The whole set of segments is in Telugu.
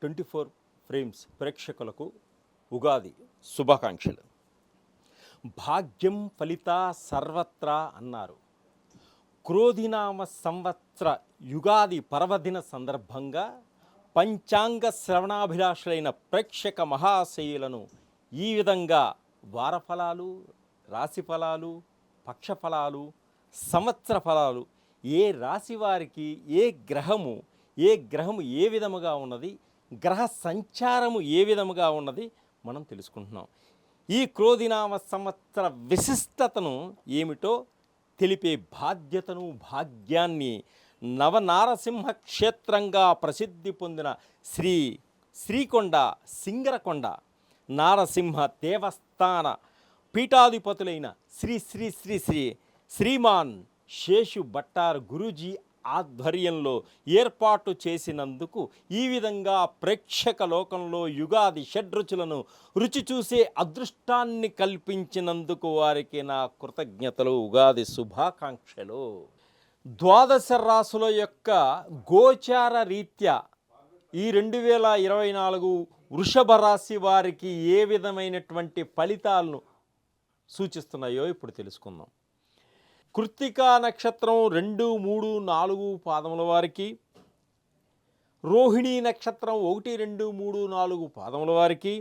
24 ఫ్రేమ్స్ ప్రేక్షకులకు ఉగాది శుభాకాంక్షలు. భాగ్యం ఫలిత సర్వత్రా అన్నారు. క్రోధినామ సంవత్సర యుగాది పర్వదిన సందర్భంగా పంచాంగ శ్రవణాభిలాషులైన ప్రేక్షక మహాశయులను ఈ విధంగా వారఫలాలు, రాశిఫలాలు, పక్షఫలాలు, సంవత్సర ఫలాలు, ఏ రాశి వారికి ఏ గ్రహము ఏ విధముగా ఉన్నది, గ్రహ సంచారము ఏ విధముగా ఉన్నది మనం తెలుసుకుంటున్నాం. ఈ క్రోధినామ సంవత్సర విశిష్టతను ఏమిటో తెలిపే బాధ్యతను, భాగ్యాన్ని నవనారసింహ క్షేత్రంగా ప్రసిద్ధి పొందిన శ్రీకొండ సింగరకొండ నారసింహ దేవస్థాన పీఠాధిపతులైన శ్రీ శ్రీ శ్రీ శ్రీ శ్రీమాన్ శేషు భట్టార్ గురూజీ ఆధ్వర్యంలో ఏర్పాటు చేసినందుకు, ఈ విధంగా ప్రేక్షక లోకంలో యుగాది షడ్రుచులను రుచి చూసే అదృష్టాన్ని కల్పించినందుకు వారికి నా కృతజ్ఞతలు, ఉగాది శుభాకాంక్షలు. ద్వాదశ రాశుల యొక్క గోచార రీత్యా ఈ 2024 వృషభ రాశి వారికి ఏ విధమైనటువంటి ఫలితాలను సూచిస్తున్నాయో ఇప్పుడు తెలుసుకుందాం. కృత్తికా నక్షత్రం 2, 3, 4 పాదముల వారికి, రోహిణీ నక్షత్రం 1, 2, 3, 4 పాదముల వారికి,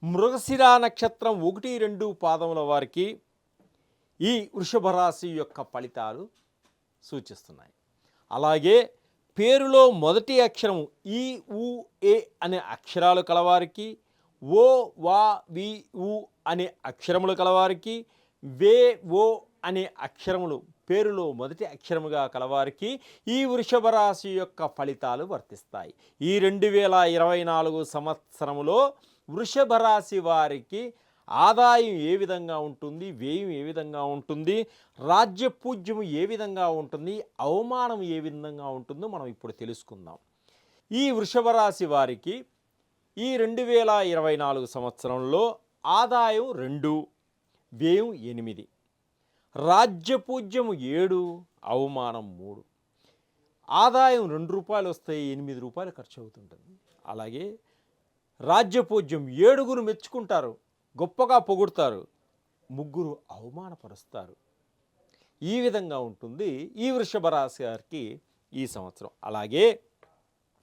మృగశిర నక్షత్రం 1, 2 పాదముల వారికి ఈ వృషభ రాశి యొక్క ఫలితాలు సూచిస్తున్నాయి. అలాగే పేరులో మొదటి అక్షరం ఈ, ఉ, ఏ అనే అక్షరాలు కలవారికి, ఓ, వా, వి, ఉ అనే అక్షరములు కలవారికి, వే, ఓ అనే అక్షరములు పేరులో మొదటి అక్షరముగా కలవారికి ఈ వృషభ రాశి యొక్క ఫలితాలు వర్తిస్తాయి. ఈ 2024 సంవత్సరములో వృషభ రాశి వారికి ఆదాయం ఏ విధంగా ఉంటుంది, వ్యయం ఏ విధంగా ఉంటుంది, రాజ్యపూజ్యము ఏ విధంగా ఉంటుంది, అవమానం ఏ విధంగా ఉంటుందో మనం ఇప్పుడు తెలుసుకుందాం. ఈ వృషభ రాశి వారికి ఈ 2024 సంవత్సరంలో ఆదాయం 2, వ్యయం 8, రాజ్యపూజ్యము 7, అవమానం 3. ఆదాయం 2 రూపాయలు వస్తాయి, 8 రూపాయలు ఖర్చు అవుతుంటుంది. అలాగే రాజ్యపూజ్యం 7 మెచ్చుకుంటారు, గొప్పగా పొగుడతారు, 3 అవమానపరుస్తారు. ఈ విధంగా ఉంటుంది ఈ వృషభ రాశి వారికి ఈ సంవత్సరం. అలాగే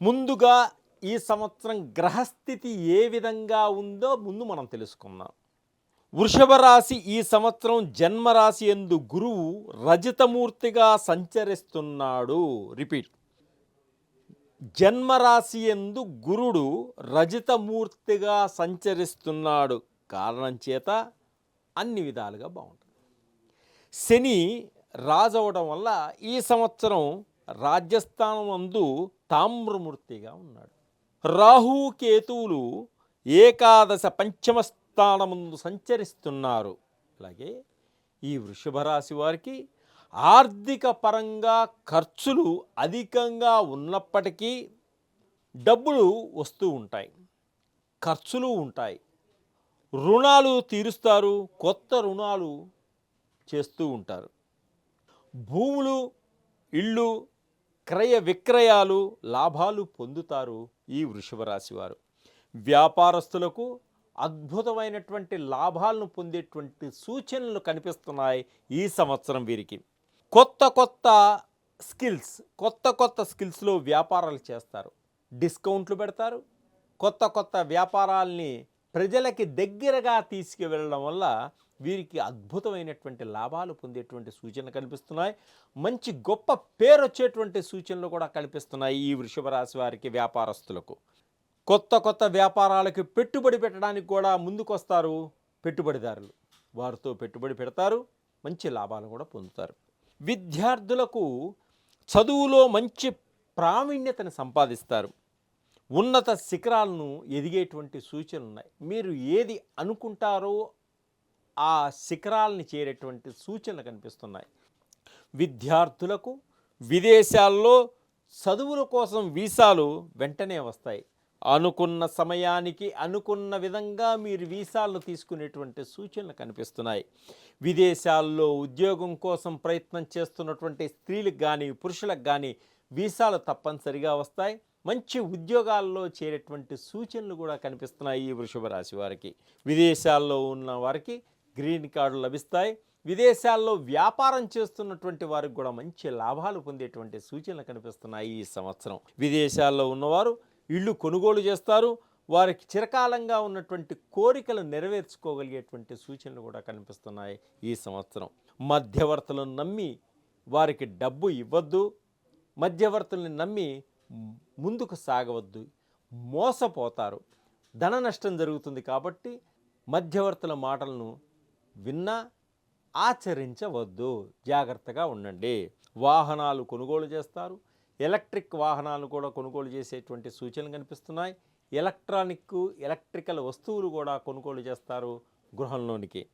ముందుగా ఈ సంవత్సరం గ్రహస్థితి ఏ విధంగా ఉందో ముందు మనం తెలుసుకుందాం. వృషభ రాశి ఈ సంవత్సరం జన్మరాశి యందు గురువు రజతమూర్తిగా సంచరిస్తున్నాడు. రిపీట్, జన్మరాశి యందు గురుడు రజతమూర్తిగా సంచరిస్తున్నాడు. కారణం చేత అన్ని విధాలుగా బాగుంటుంది. శని రాజవడం వల్ల ఈ సంవత్సరం రాజ్యస్థానం నందు తామ్రమూర్తిగా ఉన్నాడు. రాహు కేతువులు ఏకాదశ పంచమ స్థానముందు సంచరిస్తున్నారు. అలాగే ఈ వృషభ రాశి వారికి ఆర్థిక పరంగా ఖర్చులు అధికంగా ఉన్నప్పటికీ డబ్బులు వస్తూ ఉంటాయి, ఖర్చులు ఉంటాయి, రుణాలు తీరుస్తారు, కొత్త రుణాలు చేస్తూ ఉంటారు. భూములు, ఇళ్ళు, క్రయ విక్రయాలు, లాభాలు పొందుతారు ఈ వృషభ రాశి వారు. వ్యాపారస్తులకు అద్భుతమైనటువంటి లాభాలను పొందేటువంటి సూచనలు కనిపిస్తున్నాయి ఈ సంవత్సరం వీరికి. కొత్త స్కిల్స్లో వ్యాపారాలు చేస్తారు, డిస్కౌంట్లు పెడతారు. కొత్త వ్యాపారాల్ని ప్రజలకి దగ్గరగా తీసుకువెళ్ళడం వల్ల వీరికి అద్భుతమైనటువంటి లాభాలు పొందేటువంటి సూచనలు కనిపిస్తున్నాయి. మంచి గొప్ప పేరు వచ్చేటువంటి సూచనలు కూడా కనిపిస్తున్నాయి ఈ వృషభ రాశి వారికి. వ్యాపారస్తులకు కొత్త వ్యాపారాలకు పెట్టుబడి పెట్టడానికి కూడా ముందుకొస్తారు పెట్టుబడిదారులు. వారితో పెట్టుబడి పెడతారు, మంచి లాభాలు కూడా పొందుతారు. విద్యార్థులకు చదువులో మంచి ప్రావీణ్యతను సంపాదిస్తారు. ఉన్నత శిఖరాలను ఎదిగేటువంటి సూచనలు ఉన్నాయి. మీరు ఏది అనుకుంటారో ఆ శిఖరాలని చేరేటువంటి సూచనలు కనిపిస్తున్నాయి. విద్యార్థులకు విదేశాల్లో చదువుల కోసం వీసాలు వెంటనే వస్తాయి. అనుకున్న సమయానికి అనుకున్న విధంగా మీరు వీసాలను తీసుకునేటువంటి సూచనలు కనిపిస్తున్నాయి. విదేశాల్లో ఉద్యోగం కోసం ప్రయత్నం చేస్తున్నటువంటి స్త్రీలకు కానీ పురుషులకు కానీ వీసాలు తప్పనిసరిగా వస్తాయి. మంచి ఉద్యోగాల్లో చేరేటువంటి సూచనలు కూడా కనిపిస్తున్నాయి ఈ వృషభ రాశి వారికి. విదేశాల్లో ఉన్న వారికి గ్రీన్ కార్డులు లభిస్తాయి. విదేశాల్లో వ్యాపారం చేస్తున్నటువంటి వారికి కూడా మంచి లాభాలు పొందేటువంటి సూచనలు కనిపిస్తున్నాయి ఈ సంవత్సరం. విదేశాల్లో ఉన్నవారు ఇళ్ళు కొనుగోలు చేస్తారు. వారికి చిరకాలంగా ఉన్నటువంటి కోరికలు నెరవేర్చుకోగలిగేటువంటి సూచనలు కూడా కనిపిస్తున్నాయి ఈ సంవత్సరం. మధ్యవర్తులను నమ్మి వారికి డబ్బు ఇవ్వద్దు. మధ్యవర్తుల్ని నమ్మి ముందుకు సాగవద్దు, మోసపోతారు, ధన నష్టం జరుగుతుంది. కాబట్టి మధ్యవర్తుల మాటలను విన్నా ఆచరించవద్దు, జాగ్రత్తగా ఉండండి. వాహనాలు కొనుగోలు చేస్తారు. ఎలక్ట్రిక్ వాహనాలు కూడా కొనుగోలు చేసేటువంటి సూచనలు కనిపిస్తున్నాయి. ఎలక్ట్రికల్ వస్తువులు కూడా కొనుగోలు చేస్తారు గృహంలోనికి.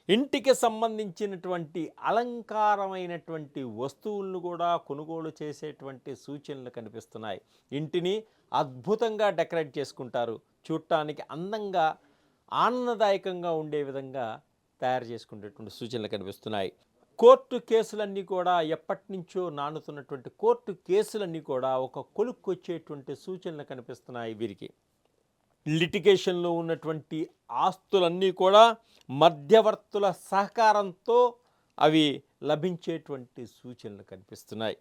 ఇంటికి సంబంధించినటువంటి అలంకారమైనటువంటి వస్తువులను కూడా కొనుగోలు చేసేటువంటి సూచనలు కనిపిస్తున్నాయి. ఇంటిని అద్భుతంగా డెకరేట్ చేసుకుంటారు. చూడటానికి అందంగా ఆనందదాయకంగా ఉండే విధంగా తయారు చేసుకునేటువంటి సూచనలు కనిపిస్తున్నాయి. కోర్టు కేసులన్నీ కూడా ఎప్పటి నుంచో నానుతున్నటువంటి కోర్టు కేసులన్నీ కూడా ఒక కొలుక్కొచ్చేటువంటి సూచనలు కనిపిస్తున్నాయి వీరికి. లిటిగేషన్లో ఉన్నటువంటి ఆస్తులన్నీ కూడా మధ్యవర్తుల సహకారంతో అవి లభించేటువంటి సూచనలు కనిపిస్తున్నాయి.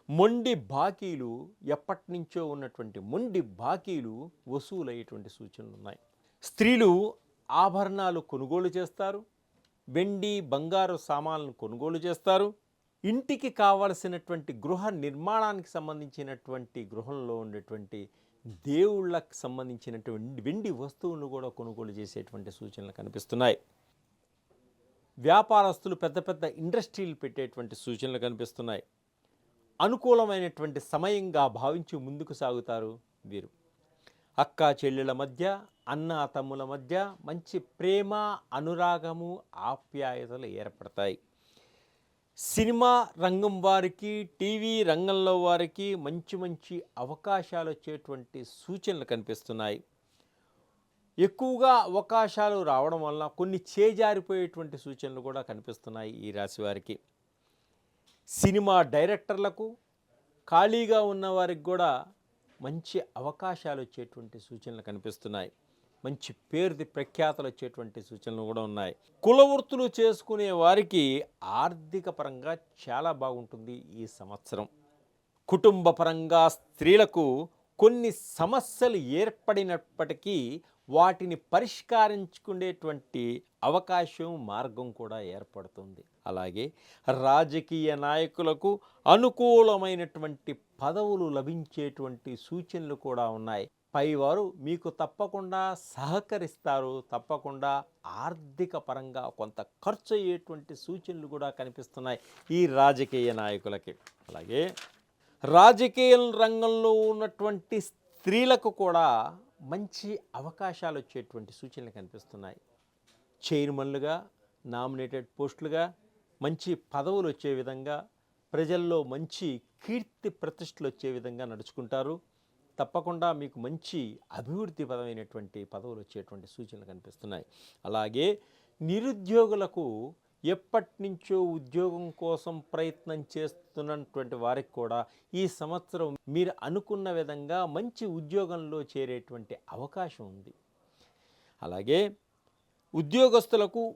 మొండి బాకీలు, ఎప్పటి నుంచో ఉన్నటువంటి మొండి బాకీలు వసూలయ్యేటువంటి సూచనలు ఉన్నాయి. స్త్రీలు ఆభరణాలు కొనుగోలు చేస్తారు. వెండి బంగారు సామాన్లను కొనుగోలు చేస్తారు. ఇంటికి కావలసినటువంటి గృహ నిర్మాణానికి సంబంధించినటువంటి గృహంలో ఉండేటువంటి దేవుళ్ళకు సంబంధించినటువంటి వెండి వస్తువులను కూడా కొనుగోలు చేసేటువంటి సూచనలు కనిపిస్తున్నాయి. వ్యాపారస్తులు పెద్ద పెద్ద ఇండస్ట్రీలు పెట్టేటువంటి సూచనలు కనిపిస్తున్నాయి. అనుకూలమైనటువంటి సమయంగా భావించి ముందుకు సాగుతారు వీరు. అక్కా చెల్లెల మధ్య, అన్న తమ్ముల మధ్య మంచి ప్రేమ, అనురాగము, ఆప్యాయతలు ఏర్పడతాయి. సినిమా రంగం వారికి, టీవీ రంగంలో వారికి మంచి మంచి అవకాశాలు వచ్చేటువంటి సూచనలు కనిపిస్తున్నాయి. ఎక్కువగా అవకాశాలు రావడం వల్ల కొన్ని చేజారిపోయేటువంటి సూచనలు కూడా కనిపిస్తున్నాయి ఈ రాశి వారికి. సినిమా డైరెక్టర్లకు, ఖాళీగా ఉన్న వారికి కూడా మంచి అవకాశాలు వచ్చేటువంటి సూచనలు కనిపిస్తున్నాయి. మంచి పేరుది ప్రఖ్యాతలు వచ్చేటువంటి సూచనలు కూడా ఉన్నాయి. కుల వృత్తులు చేసుకునే వారికి ఆర్థిక పరంగా చాలా బాగుంటుంది ఈ సంవత్సరం. కుటుంబ పరంగా స్త్రీలకు కొన్ని సమస్యలు ఏర్పడినప్పటికీ వాటిని పరిష్కరించుకునేటువంటి అవకాశం, మార్గం కూడా ఏర్పడుతుంది. అలాగే రాజకీయ నాయకులకు అనుకూలమైనటువంటి పదవులు లభించేటువంటి సూచనలు కూడా ఉన్నాయి. పైవారు మీకు తప్పకుండా సహకరిస్తారు. తప్పకుండా ఆర్థిక పరంగా కొంత ఖర్చు అయ్యేటువంటి సూచనలు కూడా కనిపిస్తున్నాయి ఈ రాజకీయ నాయకులకి. అలాగే రాజకీయ రంగంలో ఉన్నటువంటి స్త్రీలకు కూడా మంచి అవకాశాలు వచ్చేటువంటి సూచనలు కనిపిస్తున్నాయి. చైర్మన్లుగా, నామినేటెడ్ పోస్టులుగా మంచి పదవులు వచ్చే విధంగా, ప్రజల్లో మంచి కీర్తి ప్రతిష్టలు వచ్చే విధంగా నడుచుకుంటారు. తప్పకుండా మీకు మంచి అభివృద్ధిపరమైనటువంటి పదవులు వచ్చేటువంటి సూచనలు కనిపిస్తున్నాయి. అలాగే నిరుద్యోగులకు, ఎప్పటి నుంచో ఉద్యోగం కోసం ప్రయత్నం చేస్తున్నటువంటి వారికి కూడా ఈ సంవత్సరం మీరు అనుకున్న విధంగా మంచి ఉద్యోగంలో చేరేటువంటి అవకాశం ఉంది. అలాగే ఉద్యోగస్తులకు,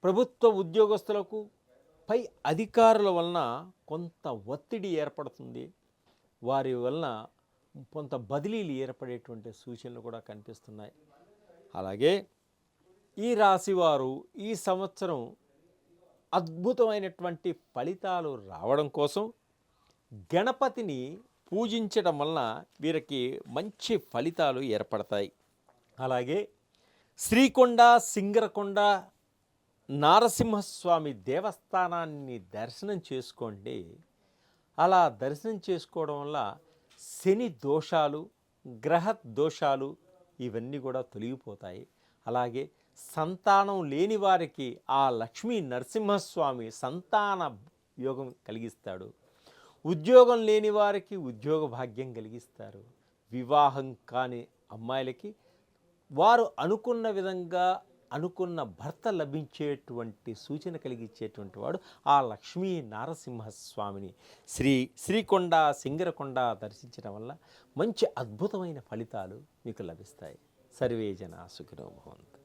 ప్రభుత్వ ఉద్యోగస్తులకు పై అధికారుల వలన కొంత ఒత్తిడి ఏర్పడుతుంది. వారి వలన కొంత బదిలీలు ఏర్పడేటువంటి సూచనలు కూడా కనిపిస్తున్నాయి. అలాగే ఈ రాశివారు ఈ సంవత్సరం అద్భుతమైనటువంటి ఫలితాలు రావడం కోసం గణపతిని పూజించడం వలన వీరికి మంచి ఫలితాలు ఏర్పడతాయి. అలాగే శ్రీకొండ, సింగరకొండ, నారసింహస్వామి దేవస్థానాన్ని దర్శనం చేసుకోండి. అలా దర్శనం చేసుకోవడం వల్ల శని దోషాలు, గ్రహ దోషాలు ఇవన్నీ కూడా తొలగిపోతాయి. అలాగే సంతానం లేని వారికి ఆ లక్ష్మీ నరసింహస్వామి సంతాన యోగం కలిగిస్తాడు. ఉద్యోగం లేని వారికి ఉద్యోగ భాగ్యం కలిగిస్తారు. వివాహం కాని అమ్మాయిలకి వారు అనుకున్న విధంగా అనుకున్న భర్త లభించేటువంటి సూచన కలిగించేటువంటి వాడు ఆ లక్ష్మీ నారసింహస్వామిని శ్రీకొండ సింగరకొండ దర్శించడం వల్ల మంచి అద్భుతమైన ఫలితాలు మీకు లభిస్తాయి. సర్వే జనా సుఖినో భవంతు.